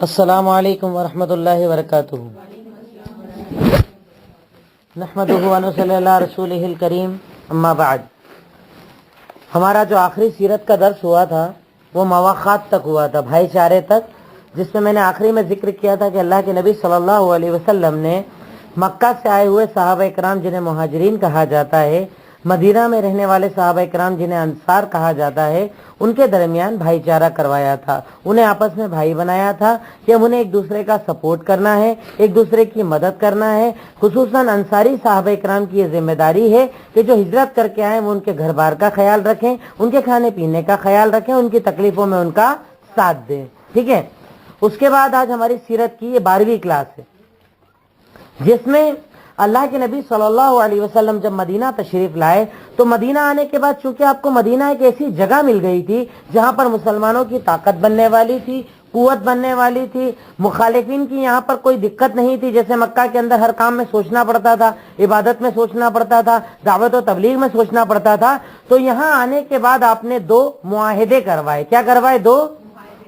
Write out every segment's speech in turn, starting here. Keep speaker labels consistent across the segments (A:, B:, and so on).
A: السلام علیکم ورحمۃ اللہ وبرکاتہ۔ نحمدہ ونصلی علی رسولہ الکریم، اما بعد۔ ہمارا جو آخری سیرت کا درس ہوا تھا وہ مواخات تک ہوا تھا، بھائی چارے تک، جس میں نے آخری میں ذکر کیا تھا کہ اللہ کے نبی صلی اللہ علیہ وسلم نے مکہ سے آئے ہوئے صحابہ کرام جنہیں مہاجرین کہا جاتا ہے، مدینہ میں رہنے والے صحابہ کرام جنہیں انصار کہا جاتا ہے، ان کے درمیان بھائی چارہ کروایا تھا، انہیں آپس میں بھائی بنایا تھا کہ ہم انہیں ایک دوسرے کا سپورٹ کرنا ہے، ایک دوسرے کی مدد کرنا ہے۔ خصوصاً انصاری صحابہ کرام کی یہ ذمہ داری ہے کہ جو ہجرت کر کے آئیں وہ ان کے گھر بار کا خیال رکھیں، ان کے کھانے پینے کا خیال رکھیں، ان کی تکلیفوں میں ان کا ساتھ دیں، ٹھیک ہے۔ اس کے بعد آج ہماری سیرت کی یہ 12ویں کلاس ہے، جس میں اللہ کے نبی صلی اللہ علیہ وسلم جب مدینہ تشریف لائے تو مدینہ آنے کے بعد چونکہ آپ کو مدینہ ایک ایسی جگہ مل گئی تھی جہاں پر مسلمانوں کی طاقت بننے والی تھی، قوت بننے والی تھی، مخالفین کی یہاں پر کوئی دقت نہیں تھی، جیسے مکہ کے اندر ہر کام میں سوچنا پڑتا تھا، عبادت میں سوچنا پڑتا تھا، دعوت و تبلیغ میں سوچنا پڑتا تھا۔ تو یہاں آنے کے بعد آپ نے 2 معاہدے کروائے۔ کیا کروائے؟ 2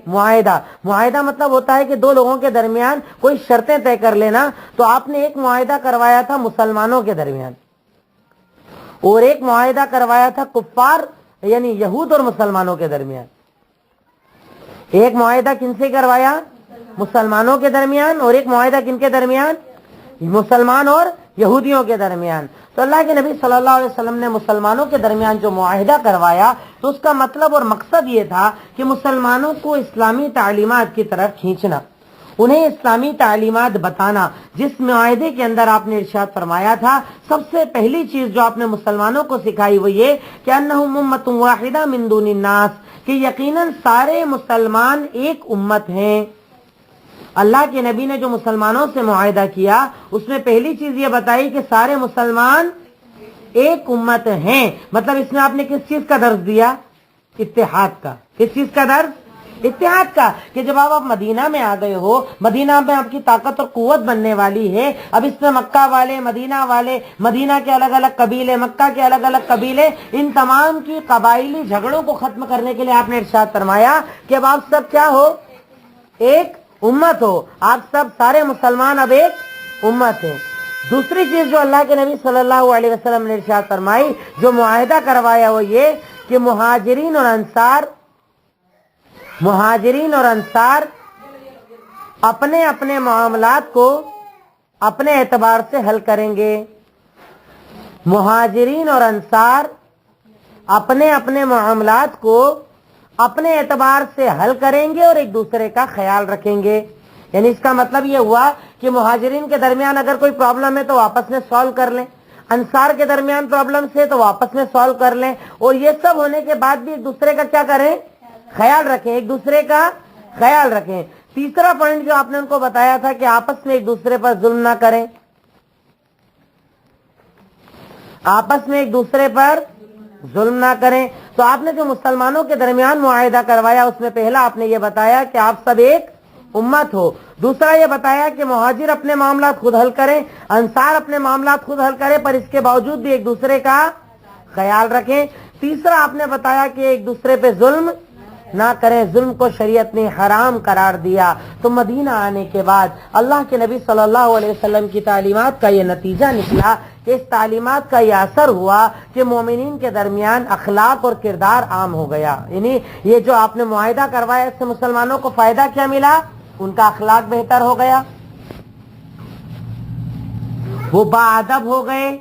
A: معاہدہ۔ معاہدہ مطلب ہوتا ہے کہ 2 لوگوں کے درمیان کوئی شرطیں طے کر لینا۔ تو آپ نے ایک معاہدہ کروایا تھا مسلمانوں کے درمیان، اور ایک معاہدہ کروایا تھا کفار یعنی یہود اور مسلمانوں کے درمیان۔ ایک معاہدہ کن سے کروایا؟ مسلمانوں کے درمیان، اور ایک معاہدہ کن کے درمیان؟ مسلمان اور یہودیوں کے درمیان۔ تو اللہ کے نبی صلی اللہ علیہ وسلم نے مسلمانوں کے درمیان جو معاہدہ کروایا تو اس کا مطلب اور مقصد یہ تھا کہ مسلمانوں کو اسلامی تعلیمات کی طرف کھینچنا، انہیں اسلامی تعلیمات بتانا۔ جس معاہدے کے اندر آپ نے ارشاد فرمایا تھا سب سے پہلی چیز جو آپ نے مسلمانوں کو سکھائی وہ یہ کہ انہم امۃ واحدہ من دون الناس، کہ یقیناً سارے مسلمان ایک امت ہیں۔ اللہ کے نبی نے جو مسلمانوں سے معاہدہ کیا اس میں پہلی چیز یہ بتائی کہ سارے مسلمان ایک امت ہیں۔ مطلب اس میں آپ نے کس چیز کا درس دیا؟ اتحاد کا۔ کس چیز کا درس؟ اتحاد کا، کہ جب آپ مدینہ میں آ گئے ہو، مدینہ میں آپ کی طاقت اور قوت بننے والی ہے، اب اس میں مکہ والے، مدینہ کے الگ الگ قبیلے، مکہ کے الگ الگ قبیلے، ان تمام کی قبائلی جھگڑوں کو ختم کرنے کے لیے آپ نے ارشاد فرمایا کہ اب آپ سب کیا ہو؟ ایک امت ہو، آپ سب سارے مسلمان اب ایک امت ہیں۔ دوسری چیز جو اللہ کے نبی صلی اللہ علیہ وسلم نے ارشاد فرمائی، جو معاہدہ کروایا وہ یہ کہ مہاجرین اور انصار اپنے اپنے معاملات کو اپنے اعتبار سے حل کریں گے۔ مہاجرین اور انصار اپنے اپنے معاملات کو اپنے اعتبار سے حل کریں گے اور ایک دوسرے کا خیال رکھیں گے۔ یعنی اس کا مطلب یہ ہوا کہ مہاجرین کے درمیان اگر کوئی پرابلم ہے تو آپس میں سالو کر لیں، انصار کے درمیان پرابلمس ہے تو آپس میں سالو کر لیں، اور یہ سب ہونے کے بعد بھی ایک دوسرے کا کیا کریں؟ خیال رکھیں، ایک دوسرے کا خیال رکھیں۔ تیسرا پوائنٹ جو آپ نے ان کو بتایا تھا کہ آپس میں ایک دوسرے پر ظلم نہ کریں، آپس میں ایک دوسرے پر ظلم نہ کریں۔ تو آپ نے جو مسلمانوں کے درمیان معاہدہ کروایا اس میں پہلا آپ نے یہ بتایا کہ آپ سب ایک امت ہو۔ دوسرا یہ بتایا کہ مہاجر اپنے معاملات خود حل کریں، انصار اپنے معاملات خود حل کریں، پر اس کے باوجود بھی ایک دوسرے کا خیال رکھیں۔ تیسرا آپ نے بتایا کہ ایک دوسرے پہ ظلم نہ کریں، ظلم کو شریعت نے حرام قرار دیا۔ تو مدینہ آنے کے بعد اللہ کے نبی صلی اللہ علیہ وسلم کی تعلیمات کا یہ نتیجہ نکلا کہ اس تعلیمات کا یہ اثر ہوا کہ مومنین کے درمیان اخلاق اور کردار عام ہو گیا۔ یعنی یہ جو آپ نے معاہدہ کروایا اس سے مسلمانوں کو فائدہ کیا ملا؟ ان کا اخلاق بہتر ہو گیا، وہ باادب ہو گئے۔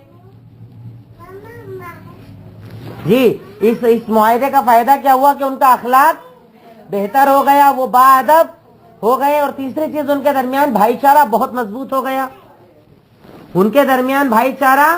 A: جی اس معاہدے کا فائدہ کیا ہوا کہ ان کا اخلاق بہتر ہو گیا، وہ باادب ہو گئے، اور تیسری چیز ان کے درمیان بھائی چارہ بہت مضبوط ہو گیا، ان کے درمیان بھائی چارہ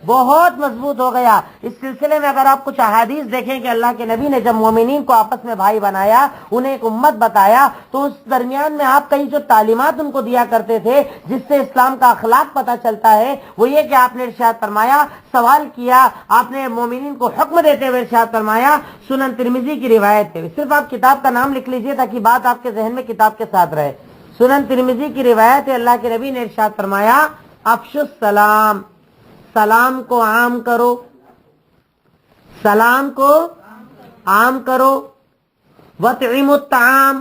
A: بہت مضبوط ہو گیا۔ اس سلسلے میں اگر آپ کچھ احادیث دیکھیں کہ اللہ کے نبی نے جب مومنین کو آپس میں بھائی بنایا، انہیں ایک امت بتایا، تو اس درمیان میں آپ کئی جو تعلیمات ان کو دیا کرتے تھے جس سے اسلام کا اخلاق پتہ چلتا ہے وہ یہ کہ آپ نے ارشاد فرمایا، سوال کیا، آپ نے مومنین کو حکم دیتے ہوئے ارشاد فرمایا، سنن ترمذی کی روایت ہے، صرف آپ کتاب کا نام لکھ لیجئے تاکہ بات آپ کے ذہن میں کتاب کے ساتھ رہے۔ سنن ترمذی کی روایت ہے، اللہ کے نبی نے ارشاد فرمایا، افشوا السلام، سلام کو عام کرو، سلام کو عام کرو، وَاطْعِمُوا الطَّعَامَ،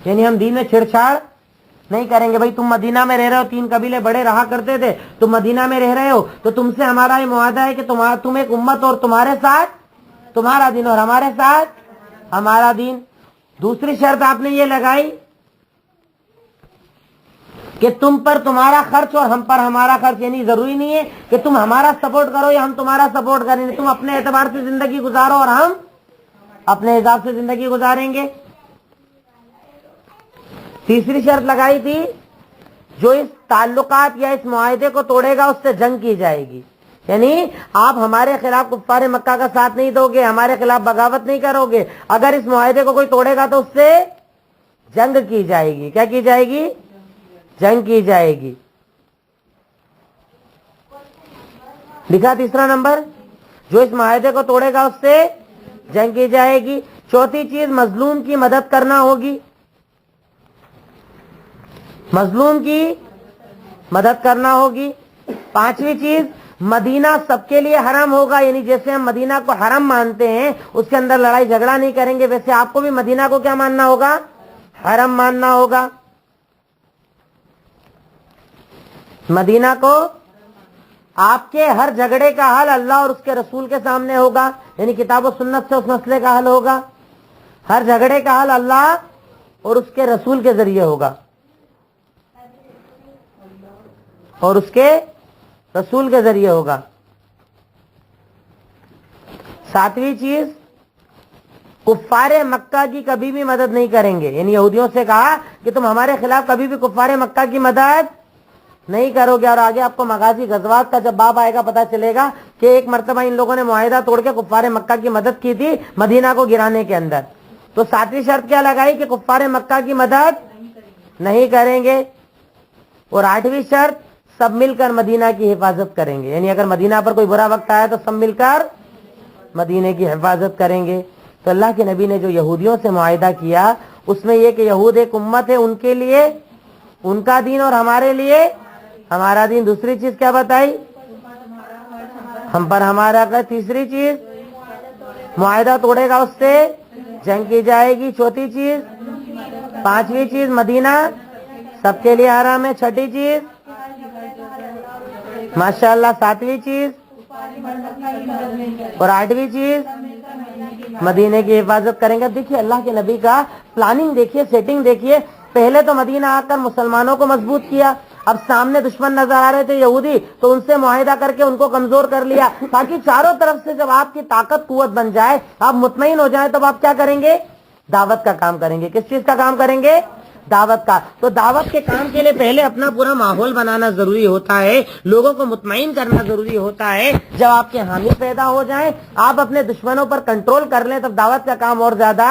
A: یعنی ہم دین میں چھیڑ چھاڑ نہیں کریں گے. بھائی تم مدینہ میں رہ رہے ہو, 3 قبیلے بڑے رہا کرتے تھے, تم مدینہ میں رہ رہے ہو, تو تم سے ہمارا یہ معاہدہ ہے کہ تم ایک امت اور تمہارے ساتھ تمہارا دین اور ہمارے ساتھ ہمارا دین. دوسری شرط آپ نے یہ لگائی کہ تم پر تمہارا خرچ اور ہم پر ہمارا خرچ, یعنی ضروری نہیں ہے کہ تم ہمارا سپورٹ کرو یا ہم تمہارا سپورٹ کریں گے, تم اپنے اعتبار سے زندگی گزارو اور ہم اپنے حساب سے زندگی گزاریں گے. تیسری شرط لگائی تھی جو اس تعلقات یا اس معاہدے کو توڑے گا اس سے جنگ کی جائے گی. یعنی آپ ہمارے خلاف کفار مکہ کا ساتھ نہیں دو گے, ہمارے خلاف بغاوت نہیں کرو گے, اگر اس معاہدے کو کوئی توڑے گا تو اس سے جنگ کی جائے گی. کیا کی جائے گی؟ جنگ کی جائے گی. لکھا تیسرا نمبر, جو اس معاہدے کو توڑے گا اس سے جنگ کی جائے گی. چوتھی چیز مظلوم کی مدد کرنا ہوگی, مظلوم کی مدد کرنا ہوگی. پانچویں چیز مدینہ سب کے لیے حرم ہوگا, یعنی جیسے ہم مدینہ کو حرم مانتے ہیں اس کے اندر لڑائی جھگڑا نہیں کریں گے, ویسے آپ کو بھی مدینہ کو کیا ماننا ہوگا؟ حرم ماننا ہوگا. مدینہ کو آپ کے ہر جھگڑے کا حل اللہ اور اس کے رسول کے سامنے ہوگا, یعنی کتاب و سنت سے اس مسئلے کا حل ہوگا. ہر جھگڑے کا حل اللہ اور اس کے رسول کے ذریعے ہوگا, اور اس کے رسول کے ذریعے ہوگا. ساتویں چیز کفار مکہ کی کبھی بھی مدد نہیں کریں گے, یعنی یہودیوں سے کہا کہ تم ہمارے خلاف کبھی بھی کفار مکہ کی مدد نہیں کرو گے. اور آگے آپ کو مغازی غزوات کا جب باب آئے گا پتا چلے گا کہ ایک مرتبہ ان لوگوں نے معاہدہ توڑ کے کفار مکہ کی مدد کی تھی مدینہ کو گرانے کے اندر. تو ساتویں شرط کیا لگائی کہ کفار مکہ کی مدد نہیں کریں گے. اور آٹھویں شرط سب مل کر مدینہ کی حفاظت کریں گے, یعنی اگر مدینہ پر کوئی برا وقت آیا تو سب مل کر مدینہ کی حفاظت کریں گے. تو اللہ کے نبی نے جو یہودیوں سے معاہدہ کیا اس میں یہ کہ یہود ایک امت ہے, ان کے لیے ان کا دین اور ہمارے لیے ہمارا دین. دوسری چیز کیا بتائی؟ ہم پر ہمارا کا. تیسری چیز معاہدہ توڑے گا اس سے جنگ کی جائے گی. چوتھی چیز, پانچویں چیز مدینہ سب کے لیے حرام ہے. چھٹی چیز ماشاءاللہ, ساتویں چیز اور آٹھویں چیز مدینہ کی حفاظت کریں گے. دیکھیے اللہ کے نبی کا پلاننگ دیکھیے, سیٹنگ دیکھیے. پہلے تو مدینہ آ کر مسلمانوں کو مضبوط کیا, اب سامنے دشمن نظر آ رہے تھے یہودی, تو ان سے معاہدہ کر کے ان کو کمزور کر لیا, تاکہ چاروں طرف سے جب آپ کی طاقت قوت بن جائے, آپ مطمئن ہو جائیں, تب آپ کیا کریں گے؟ دعوت کا کام کریں گے. کس چیز کا کام کریں گے؟ دعوت کا. تو دعوت کے کام کے لیے پہلے اپنا پورا ماحول بنانا ضروری ہوتا ہے, لوگوں کو مطمئن کرنا ضروری ہوتا ہے. جب آپ کے حامی پیدا ہو جائیں, آپ اپنے دشمنوں پر کنٹرول کر لیں, تب دعوت کا کام اور زیادہ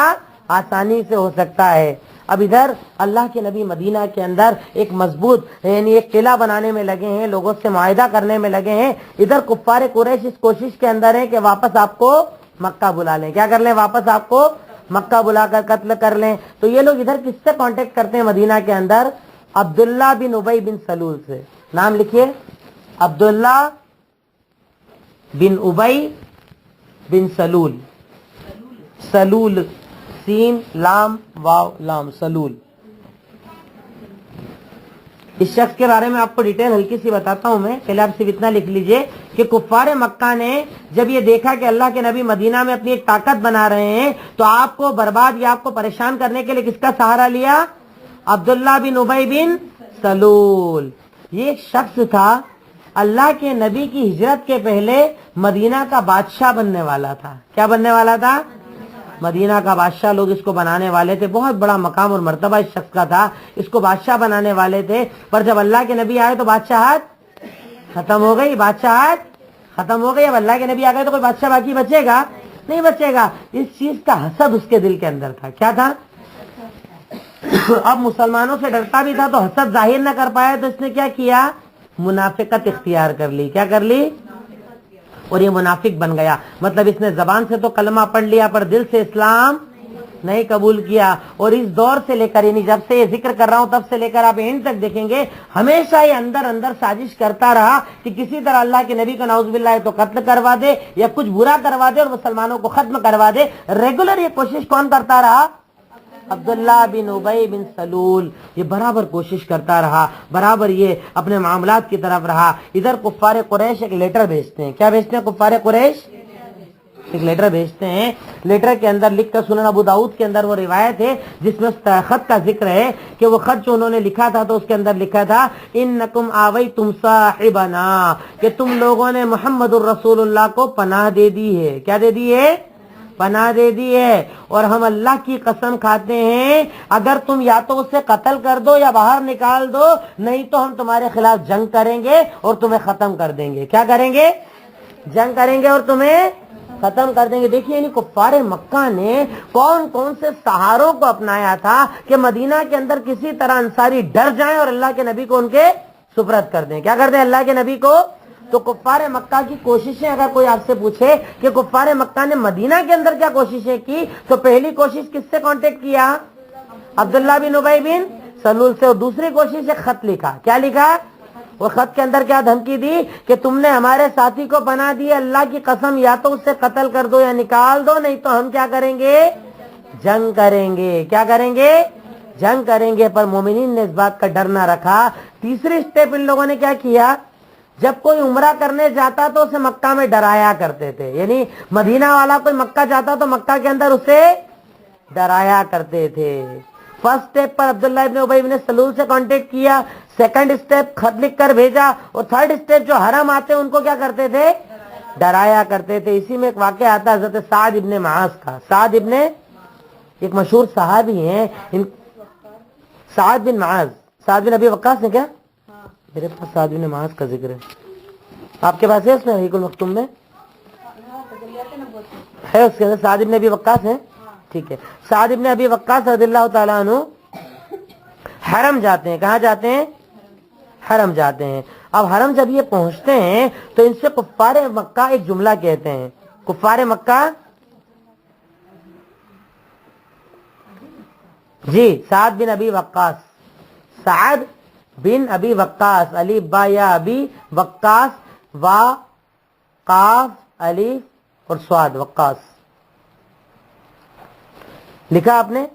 A: آسانی سے ہو سکتا ہے. اب ادھر اللہ کے نبی مدینہ کے اندر ایک مضبوط یعنی ایک قلعہ بنانے میں لگے ہیں, لوگوں سے معاہدہ کرنے میں لگے ہیں. ادھر کفار قریش اس کوشش کے اندر ہیں کہ واپس آپ کو مکہ بلا لیں. کیا کر لیں؟ واپس آپ کو مکہ بلا کر قتل کر لیں. تو یہ لوگ ادھر کس سے کانٹیکٹ کرتے ہیں مدینہ کے اندر؟ عبداللہ بن ابی بن سلول سے. نام لکھیے, عبداللہ بن ابی بن سلول. سلول, سین لام واو لام, سلول. اس شخص کے بارے میں آپ کو ڈیٹیل ہلکی سی بتاتا ہوں میں. پہلے آپ صرف اتنا لکھ لیجئے کہ کفار مکہ نے جب یہ دیکھا کہ اللہ کے نبی مدینہ میں اپنی ایک طاقت بنا رہے ہیں, تو آپ کو برباد یا آپ کو پریشان کرنے کے لیے کس کا سہارا لیا؟ عبداللہ بن ابی بن سلول. یہ ایک شخص تھا اللہ کے نبی کی ہجرت کے پہلے مدینہ کا بادشاہ بننے والا تھا. کیا بننے والا تھا؟ مدینہ کا بادشاہ. لوگ اس کو بنانے والے تھے, بہت بڑا مقام اور مرتبہ اس شخص کا تھا, اس کو بادشاہ بنانے والے تھے. پر جب اللہ کے نبی آئے تو بادشاہت ختم ہو گئی, بادشاہت ختم ہو گئی. اب اللہ کے نبی آ گئے تو کوئی بادشاہ باقی بچے گا نہیں, بچے گا. اس چیز کا حسد اس کے دل کے اندر تھا. کیا تھا؟ اب مسلمانوں سے ڈرتا بھی تھا, تو حسد ظاہر نہ کر پایا, تو اس نے کیا کیا؟ منافقت اختیار کر لی. کیا کر لی؟ اور یہ منافق بن گیا. مطلب اس نے زبان سے تو کلمہ پڑھ لیا پر دل سے اسلام نہیں قبول کیا. اور اس دور سے لے کر یعنی جب سے یہ ذکر کر رہا ہوں تب سے لے کر آپ اینڈ تک دیکھیں گے, ہمیشہ یہ اندر اندر سازش کرتا رہا کہ کسی طرح اللہ کے نبی کا نعوذ باللہ تو قتل کروا دے یا کچھ برا کروا دے اور مسلمانوں کو ختم کروا دے. ریگولر یہ کوشش کون کرتا رہا؟ عبداللہ بن ابی بن سلول یہ برابر کوشش کرتا رہا، برابر یہ اپنے معاملات کی طرف رہا. ادھر کفار قریش ایک لیٹر بھیجتے ہیں. کیا بھیجتے ہیں کفار قریش؟ ایک لیٹر بھیجتے ہیں. لیٹر کے اندر لکھ کر سنن ابو داؤد کے اندر وہ روایت ہے جس میں خط کا ذکر ہے کہ وہ خط جو انہوں نے لکھا تھا تو اس کے اندر لکھا تھا انکم آویتم صاحبنا، کہ تم لوگوں نے محمد الرسول اللہ کو پناہ دے دی ہے. کیا دے دی ہے؟ پناہ دے دی ہے. اور ہم اللہ کی قسم کھاتے ہیں اگر تم یا تو اسے قتل کر دو یا باہر نکال دو، نہیں تو ہم تمہارے خلاف جنگ کریں گے اور تمہیں ختم کر دیں گے. کیا کریں گے؟ جنگ کریں گے اور تمہیں ختم کر دیں گے. دیکھیے یعنی کفار مکہ نے کون کون سے سہاروں کو اپنایا تھا کہ مدینہ کے اندر کسی طرح انصاری ڈر جائیں اور اللہ کے نبی کو ان کے سپرد کر دیں. کیا کر دیں؟ اللہ کے نبی کو. تو کفار مکہ کی کوششیں اگر کوئی آپ سے پوچھے کہ کفار مکہ نے مدینہ کے اندر کیا کوششیں کی، تو پہلی کوشش کس سے کانٹیکٹ کیا؟ عبداللہ بن ابی بن سلول سے. اور دوسری کوشش ایک خط لکھا. کیا لکھا؟ وہ خط کے اندر کیا دھمکی دی کہ تم نے ہمارے ساتھی کو پناہ دی، اللہ کی قسم یا تو اسے قتل کر دو یا نکال دو، نہیں تو ہم کیا کریں گے؟ جنگ کریں گے. کیا کریں گے؟ جنگ کریں گے. پر مومنین نے اس بات کا ڈر نہ رکھا. تیسری سٹیپ ان لوگوں نے کیا کیا، جب کوئی عمرہ کرنے جاتا تو اسے مکہ میں ڈرایا کرتے تھے. یعنی مدینہ والا کوئی مکہ جاتا تو مکہ کے اندر اسے ڈرایا کرتے تھے. فرسٹ سٹیپ پر عبداللہ ابن ابی بن سلول سے کانٹیکٹ کیا. سیکنڈ سٹیپ خط لکھ کر بھیجا. اور تھرڈ سٹیپ جو حرم آتے ان کو کیا کرتے تھے؟ ڈرایا کرتے تھے. اسی میں ایک واقعہ آتا ہے حضرت سعد ابن معاذ کا. سعد ابن ایک مشہور صحابی ہیں سعد بن معاذ. سعد بن ابی وقاص ہے کیا؟ میرے پاس سعد بن معاذ کا ذکر ہے. آپ کے پاس ہے اس میں حقیق المختوم میں ہے؟ اس کے اندر سعد بن ابی وقاص ہے. ٹھیک ہے. سعد بن ابی وقاص رضی اللہ تعالیٰ عنہ حرم جاتے ہیں. کہاں جاتے ہیں؟ حرم جاتے ہیں. اب حرم جب یہ پہنچتے ہیں تو ان سے کفار مکہ ایک جملہ کہتے ہیں. کفار مکہ جی سعد بن ابی وقاص، سعد بن ابی وقاص، علی با یا ابی وقاص، وا قاف علی اور سعد وقاص لکھا آپ نے.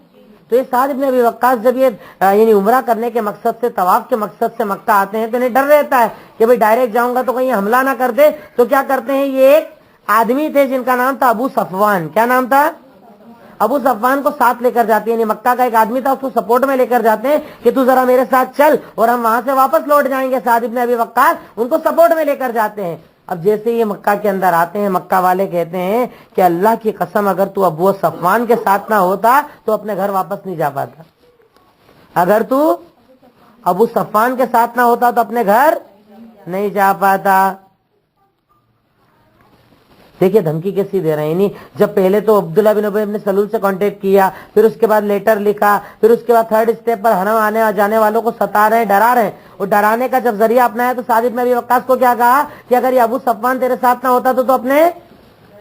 A: تو یہ سعد بن ابی وقاص جب یہ یعنی عمرہ کرنے کے مقصد سے، طواف کے مقصد سے مکہ آتے ہیں تو انہیں ڈر رہتا ہے کہ بھئی ڈائریکٹ جاؤں گا تو کہیں حملہ نہ کر دے. تو کیا کرتے ہیں، یہ ایک آدمی تھے جن کا نام تھا ابو صفوان. کیا نام تھا؟ ابو صفوان کو ساتھ لے کر جاتے ہیں. یعنی مکہ کا ایک آدمی تھا، اس کو سپورٹ میں لے کر جاتے ہیں کہ تو ذرا میرے ساتھ چل اور ہم وہاں سے واپس لوٹ جائیں گے. سعد بن ابی وقاص ان کو سپورٹ میں لے کر جاتے ہیں. اب جیسے یہ مکہ کے اندر آتے ہیں، مکہ والے کہتے ہیں کہ اللہ کی قسم اگر تو ابو صفوان کے ساتھ نہ ہوتا تو اپنے گھر واپس نہیں جا پاتا. اگر تو ابو صفوان کے ساتھ نہ ہوتا تو اپنے گھر نہیں جا پاتا. دیکھیے دھمکی کیسی دے رہے ہیں. یعنی جب پہلے تو عبداللہ بن ابی بن سلول سے کانٹیکٹ کیا، پھر اس کے بعد لیٹر لکھا، پھر اس کے بعد تھرڈ سٹیپ پر حرم آنے جانے والوں کو ستا رہے ہیں، ڈرا رہے ہیں. اور ڈرانے کا جب ذریعہ اپنایا تو سعد بن ابی وقاص کو کیا کہا کہ اگر یہ ابو صفوان تیرے ساتھ نہ ہوتا تو اپنے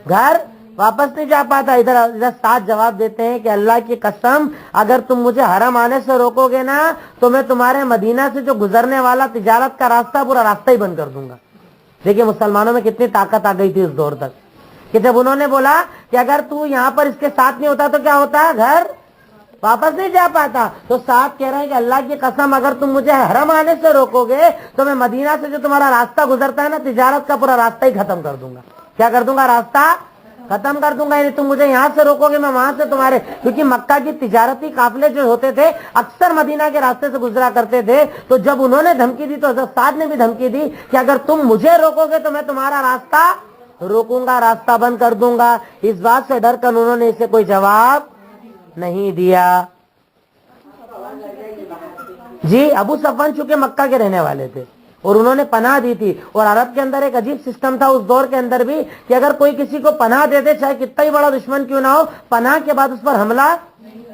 A: گھر واپس نہیں جا پاتا. ادھر ساتھ جواب دیتے ہیں کہ اللہ کی قسم اگر تم مجھے حرم آنے سے روکو گے نا تو میں تمہارے مدینہ سے جو گزرنے والا تجارت کا راستہ پورا راستہ ہی بند کر دوں گا. دیکھیے مسلمانوں میں کتنی طاقت آ گئی تھی اس دور تک کہ جب انہوں نے بولا کہ اگر تو یہاں پر اس کے ساتھ نہیں ہوتا تو کیا ہوتا، گھر واپس نہیں جا پاتا. تو ساتھ کہہ رہے ہیں کہ اللہ کی قسم اگر تم مجھے حرم آنے سے روکو گے تو میں مدینہ سے جو تمہارا راستہ گزرتا ہے نا تجارت کا پورا راستہ ہی ختم کر دوں گا. کیا کر دوں گا؟ راستہ ختم کر دوں گا. یعنی تم مجھے یہاں سے روکو گے میں وہاں سے تمہارے، کیونکہ مکہ کی تجارتی قافلے جو ہوتے تھے اکثر مدینہ کے راستے سے گزرا کرتے تھے. تو جب انہوں نے دھمکی دی تو حضرت سعد نے بھی دھمکی دی کہ اگر تم مجھے روکو گے تو میں تمہارا راستہ روکوں گا، راستہ بند کر دوں گا. اس بات سے ڈر کر انہوں نے اسے کوئی جواب نہیں دیا. جی ابو صفوان چونکہ مکہ کے رہنے والے تھے اور انہوں نے پناہ دی تھی. اور عرب کے اندر ایک عجیب سسٹم تھا اس دور کے اندر بھی کہ اگر کوئی کسی کو پناہ دے دے چاہے کتنا ہی بڑا دشمن کیوں نہ ہو، پناہ کے بعد اس پر حملہ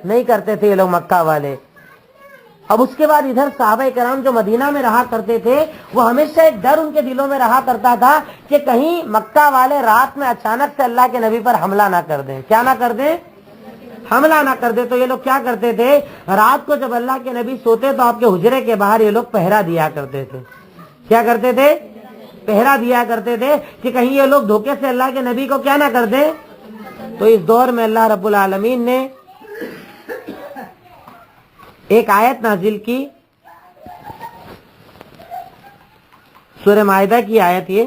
A: نہیں کرتے تھے یہ لوگ مکہ والے. اب اس کے بعد ادھر صحابہ کرام جو مدینہ میں رہا کرتے تھے وہ ہمیشہ ایک ڈر ان کے دلوں میں رہا کرتا تھا کہ کہیں مکہ والے رات میں اچانک سے اللہ کے نبی پر حملہ نہ کر دیں. کیا نہ کر دیں؟ حملہ نہ کر دے. تو یہ لوگ کیا کرتے تھے، رات کو جب اللہ کے نبی سوتے تو آپ کے حجرے کے باہر یہ لوگ پہرا دیا کرتے تھے. کیا کرتے تھے؟ پہرا دیا کرتے تھے کہ کہیں یہ لوگ دھوکے سے اللہ کے نبی کو کیا نہ کر دیں. تو اس دور میں اللہ رب العالمین نے ایک آیت نازل کی سورہ مائدہ کی آیت یہ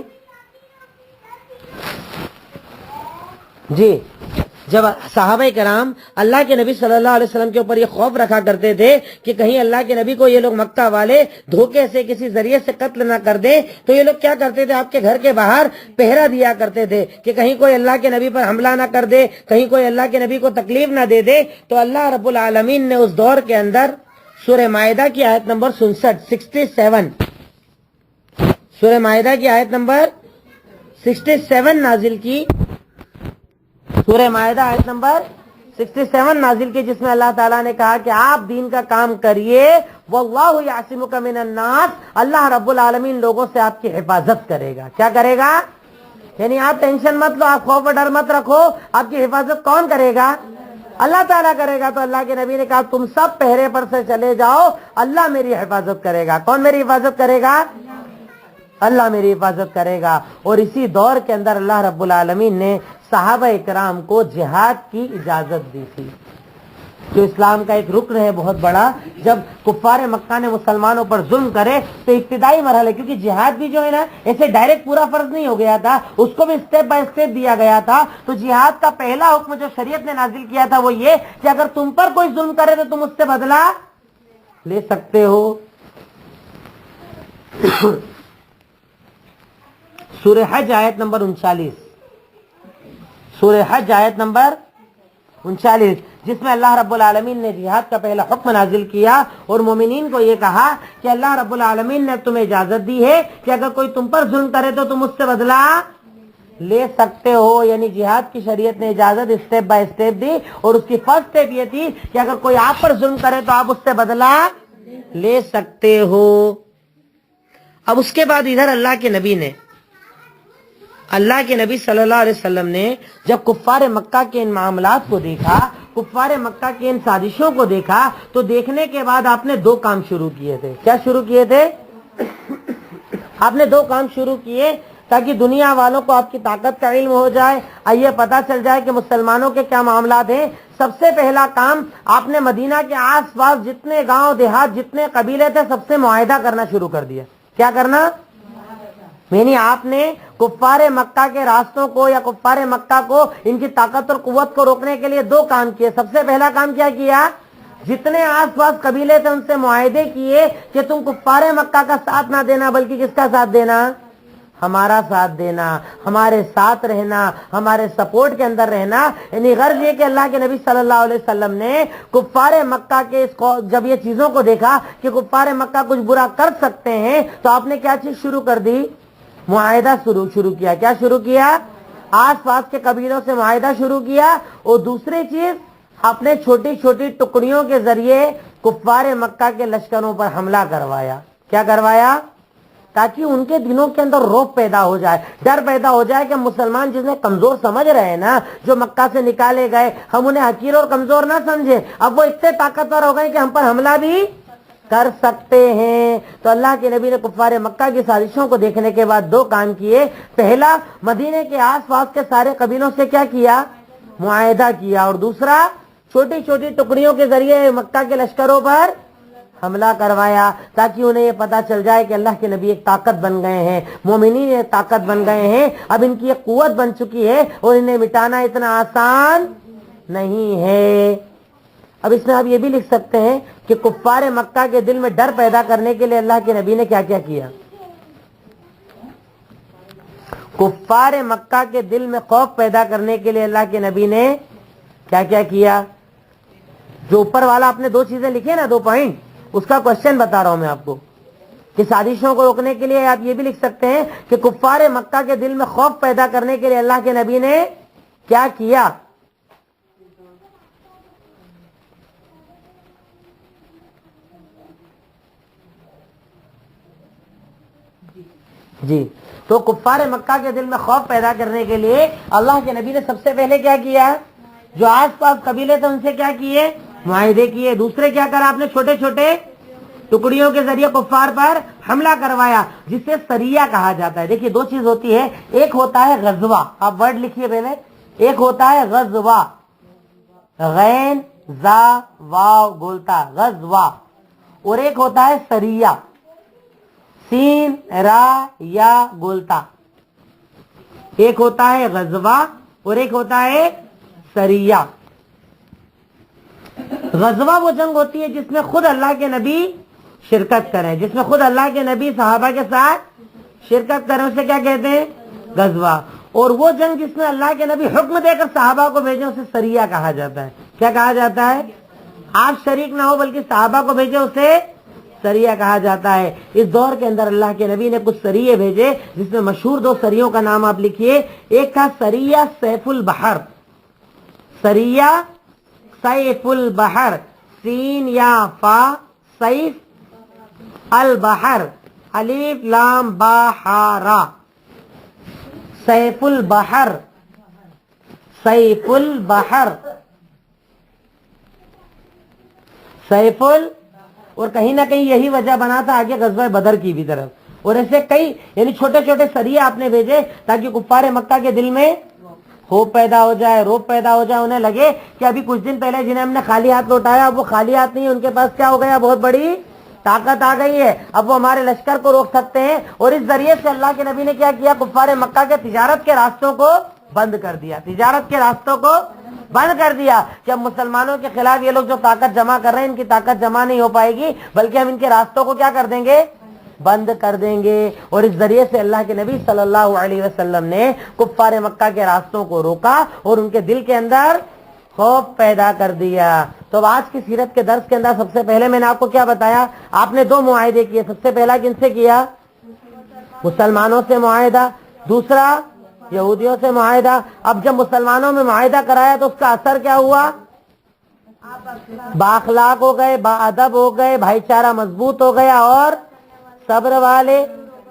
A: جی، جب صحابہ کرام اللہ کے نبی صلی اللہ علیہ وسلم کے اوپر یہ خوف رکھا کرتے تھے کہ کہیں اللہ کے نبی کو یہ لوگ مکہ والے دھوکے سے کسی ذریعے سے قتل نہ کر دیں، تو یہ لوگ کیا کرتے تھے؟ آپ کے گھر کے باہر پہرا دیا کرتے تھے کہ کہیں کوئی اللہ کے نبی پر حملہ نہ کر دے، کہیں کوئی اللہ کے نبی کو تکلیف نہ دے دے۔ تو اللہ رب العالمین نے اس دور کے اندر سورہ مائدہ کی آیت نمبر 67 سورہ مائدہ کی آیت نمبر 67 نازل کی، سورہ مائدہ آیت نمبر 67 نازل کی، جس میں اللہ تعالیٰ نے کہا کہ آپ دین کا کام کریے، واللہ یعصمک من الناس، اللہ رب العالمین لوگوں سے آپ کی حفاظت کرے گا۔ کیا کرے گا؟ یعنی آپ ٹینشن مت لو، آپ خوف و ڈر مت رکھو، آپ کی حفاظت کون کرے گا؟ اللہ تعالیٰ کرے گا۔ تو اللہ کے نبی نے کہا تم سب پہرے پر سے چلے جاؤ، اللہ میری حفاظت کرے گا۔ کون میری حفاظت کرے گا؟ اللہ میری حفاظت کرے گا۔ اور اسی دور کے اندر اللہ رب العالمین نے صحابہ اکرام کو جہاد کی اجازت دی تھی، جو اسلام کا ایک رکن ہے بہت بڑا۔ جب کفار مکہ نے مسلمانوں پر ظلم کرے تو ابتدائی مرحلے، کیونکہ جہاد بھی جو ہے نا ایسے ڈائریکٹ پورا فرض نہیں ہو گیا تھا، اس کو بھی اسٹیپ بائی اسٹیپ دیا گیا تھا۔ تو جہاد کا پہلا حکم جو شریعت نے نازل کیا تھا وہ یہ کہ اگر تم پر کوئی ظلم کرے تو تم اس سے بدلہ لے سکتے ہو۔ سورہ حج آیت نمبر 39، سورہ حج آیت نمبر 39، جس میں اللہ رب العالمین نے جہاد کا پہلا حکم نازل کیا اور مومنین کو یہ کہا کہ اللہ رب العالمین نے تمہیں اجازت دی ہے کہ اگر کوئی تم پر ظلم کرے تو تم اس سے بدلہ لے سکتے ہو۔ یعنی جہاد کی شریعت نے اجازت اسٹیپ بائی اسٹیپ دی، اور اس کی فرسٹ اسٹیپ یہ تھی کہ اگر کوئی آپ پر ظلم کرے تو آپ اس سے بدلہ لے سکتے ہو۔ اب اس کے بعد ادھر اللہ کے نبی صلی اللہ علیہ وسلم نے جب کفار مکہ کے ان معاملات کو دیکھا، کفار مکہ کی ان سازشوں کو دیکھا، تو دیکھنے کے بعد آپ نے دو کام شروع کیے تھے۔ کیا شروع کیے تھے؟ آپ نے دو کام شروع کیے تاکہ دنیا والوں کو آپ کی طاقت کا علم ہو جائے، یہ پتا چل جائے کہ مسلمانوں کے کیا معاملات ہیں۔ سب سے پہلا کام آپ نے مدینہ کے آس پاس جتنے گاؤں دیہات جتنے قبیلے تھے سب سے معاہدہ کرنا شروع کر دیا۔ کیا کرنا؟ یعنی آپ نے کفار مکہ کے راستوں کو یا کفار مکہ کو ان کی طاقت اور قوت کو روکنے کے لیے دو کام کیے۔ سب سے پہلا کام کیا کیا؟ جتنے آس پاس قبیلے تھے ان سے معاہدے کیے کہ تم کفار مکہ کا ساتھ نہ دینا بلکہ کس کا ساتھ دینا؟ ہمارا ساتھ دینا، ہمارے ساتھ رہنا، ہمارے سپورٹ کے اندر رہنا۔ یعنی غرض یہ کہ اللہ کے نبی صلی اللہ علیہ وسلم نے کفار مکہ کے جب یہ چیزوں کو دیکھا کہ کفار مکہ کچھ برا کر سکتے ہیں تو آپ نے کیا چیز شروع کر دی؟ معاہدہ شروع کیا۔ کیا شروع کیا؟ آس پاس کے قبیلوں سے معاہدہ شروع کیا۔ اور دوسری چیز، اپنے چھوٹی چھوٹی ٹکڑیوں کے ذریعے کفار مکہ کے لشکروں پر حملہ کروایا۔ کیا کروایا؟ تاکہ ان کے دلوں کے اندر رعب پیدا ہو جائے، ڈر پیدا ہو جائے کہ مسلمان جنہیں کمزور سمجھ رہے ہیں نا، جو مکہ سے نکالے گئے، ہم انہیں حقیر اور کمزور نہ سمجھے، اب وہ اتنے طاقتور ہو گئے کہ ہم پر حملہ بھی کر سکتے ہیں۔ تو اللہ کے نبی نے کفار مکہ کی سازشوں کو دیکھنے کے بعد دو کام کیے۔ پہلا، مدینے کے آس پاس کے سارے قبیلوں سے کیا کیا؟ معاہدہ کیا۔ اور دوسرا، چھوٹی چھوٹی ٹکڑیوں کے ذریعے مکہ کے لشکروں پر حملہ کروایا تاکہ انہیں یہ پتا چل جائے کہ اللہ کے نبی ایک طاقت بن گئے ہیں، مومنین ایک طاقت بن گئے ہیں، اب ان کی ایک قوت بن چکی ہے اور انہیں مٹانا اتنا آسان نہیں ہے۔ اب اس میں آپ یہ بھی لکھ سکتے ہیں کہ کفار مکہ کے دل میں ڈر پیدا کرنے کے لیے اللہ کے نبی نے کیا کیا کیا؟ کفار مکہ کے دل میں خوف پیدا کرنے کے لیے اللہ کے نبی نے کیا کیا کیا؟ جو اوپر والا آپ نے دو چیزیں لکھی نا، دو پوائنٹ، اس کا کوشچن بتا رہا ہوں میں آپ کو کہ سازشوں کو روکنے کے لیے آپ یہ بھی لکھ سکتے ہیں کہ کفار مکہ کے دل میں خوف پیدا کرنے کے لیے اللہ کے نبی نے کیا کیا؟ جی، تو کفار مکہ کے دل میں خوف پیدا کرنے کے لیے اللہ کے نبی نے سب سے پہلے کیا کیا؟ جو آس پاس قبیلے تھے ان سے کیا کیے؟ معاہدے کیے۔ دوسرے کیا کرا آپ نے؟ چھوٹے چھوٹے ٹکڑیوں کے ذریعے کفار پر حملہ کروایا، جسے سریہ کہا جاتا ہے۔ دیکھیے دو چیز ہوتی ہے، ایک ہوتا ہے غزوہ، آپ ورڈ لکھیے پہلے، ایک ہوتا ہے غزوہ، غین زا واو گولتا غزوا، اور ایک ہوتا ہے سریہ، سین را یا گولتا. ایک ہوتا ہے غزوہ اور ایک ہوتا ہے سریہ. غزوہ وہ جنگ ہوتی ہے جس میں خود اللہ کے نبی شرکت کریں، جس میں خود اللہ کے نبی صحابہ کے ساتھ شرکت کریں، اسے کیا کہتے ہیں؟ غزوہ. اور وہ جنگ جس میں اللہ کے نبی حکم دے کر صحابہ کو بھیجیں اسے سریہ کہا جاتا ہے. کیا کہا جاتا ہے؟ آپ شریک نہ ہو بلکہ صحابہ کو بھیجے اسے سریہ کہا جاتا ہے. اس دور کے اندر اللہ کے نبی نے کچھ سریے بھیجے جس میں مشہور دو سریوں کا نام آپ لکھیے. ایک تھا سریہ سیف البحر، سریہ سیف البحر، سین یا فا سیف البحر الف لام با ہا را، سیف البحر، سیف البحر، سیف ال، اور کہیں نہ کہیں یہی وجہ بنا تھا آگے غزوہ بدر کی بھی طرف. اور ایسے کئی یعنی چھوٹے چھوٹے سریے آپ نے بھیجے تاکہ کفار مکہ کے دل میں خوف پیدا ہو جائے، روب پیدا ہو جائے، انہیں لگے کہ ابھی کچھ دن پہلے جنہیں ہم نے خالی ہاتھ لوٹایا اب وہ خالی ہاتھ نہیں، ان کے پاس کیا ہو گیا؟ بہت بڑی طاقت آ گئی ہے، اب وہ ہمارے لشکر کو روک سکتے ہیں. اور اس ذریعے سے اللہ کے نبی نے کیا کیا؟ کفار مکہ کے تجارت کے راستوں کو بند کر دیا، تجارت کے راستوں کو بند کر دیا کہ اب مسلمانوں کے خلاف یہ لوگ جو طاقت جمع کر رہے ہیں ان کی طاقت جمع نہیں ہو پائے گی، بلکہ ہم ان کے راستوں کو کیا کر دیں گے؟ بند کر دیں گے. اور اس ذریعے سے اللہ کے نبی صلی اللہ علیہ وسلم نے کفار مکہ کے راستوں کو روکا اور ان کے دل کے اندر خوف پیدا کر دیا. تو اب آج کی سیرت کے درس کے اندر سب سے پہلے میں نے آپ کو کیا بتایا؟ آپ نے دو معاہدے کیے. سب سے پہلا کن سے کیا؟ مسلمانوں سے معاہدہ، دوسرا یہودیوں سے معاہدہ. اب جب مسلمانوں میں معاہدہ کرایا تو اس کا اثر کیا ہوا؟ بااخلاق ہو گئے، با ادب ہو گئے، بھائی چارہ مضبوط ہو گیا اور صبر والے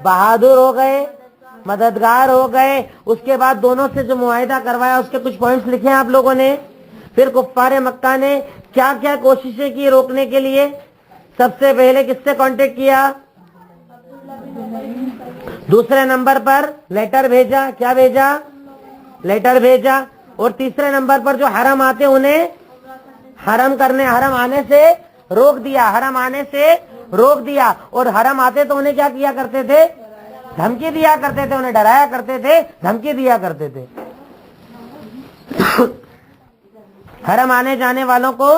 A: بہادر ہو گئے، مددگار ہو گئے. اس کے بعد دونوں سے جو معاہدہ کروایا اس کے کچھ پوائنٹس لکھے ہیں آپ لوگوں نے. پھر کفار مکہ نے کیا کیا کوششیں کی روکنے کے لیے؟ سب سے پہلے کس سے کانٹیکٹ کیا؟ دوسرے نمبر پر لیٹر بھیجا. کیا بھیجا؟ لیٹر بھیجا. اور تیسرے نمبر پر جو حرم آتے انہیں حرم آنے سے روک دیا، حرم آنے سے روک دیا. اور حرم آتے تو انہیں کیا کیا کرتے تھے؟ دھمکی دیا کرتے تھے، انہیں ڈرایا کرتے تھے، دھمکی دیا کرتے تھے. حرم آنے جانے والوں کو.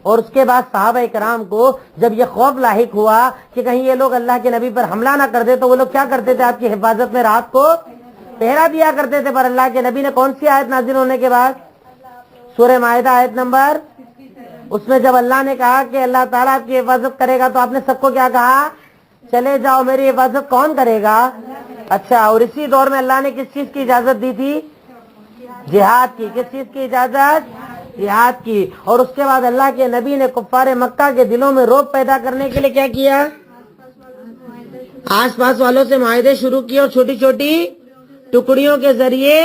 A: اور اس کے بعد صحابہ کرام کو جب یہ خوف لاحق ہوا کہ کہیں یہ لوگ اللہ کے نبی پر حملہ نہ کر دے تو وہ لوگ کیا کرتے تھے؟ آپ کی حفاظت میں رات کو پہرا دیا کرتے تھے. پر اللہ کے نبی نے کون سی آیت نازل ہونے کے بعد؟ سورہ مائدہ آیت نمبر، اس میں جب اللہ نے کہا کہ اللہ تعالیٰ آپ کی حفاظت کرے گا تو آپ نے سب کو کیا کہا؟ چلے جاؤ، میری حفاظت کون کرے گا؟ اچھا. اور اسی دور میں اللہ نے کس چیز کی اجازت دی تھی؟ جہاد کی. کس چیز کی اجازت؟ جہاد کی. اور اس کے بعد اللہ کے نبی نے کفار مکہ کے دلوں میں رعب پیدا کرنے کے لیے کیا کیا؟ آس پاس والوں سے معاہدے شروع کیے اور چھوٹی چھوٹی ٹکڑیوں کے ذریعے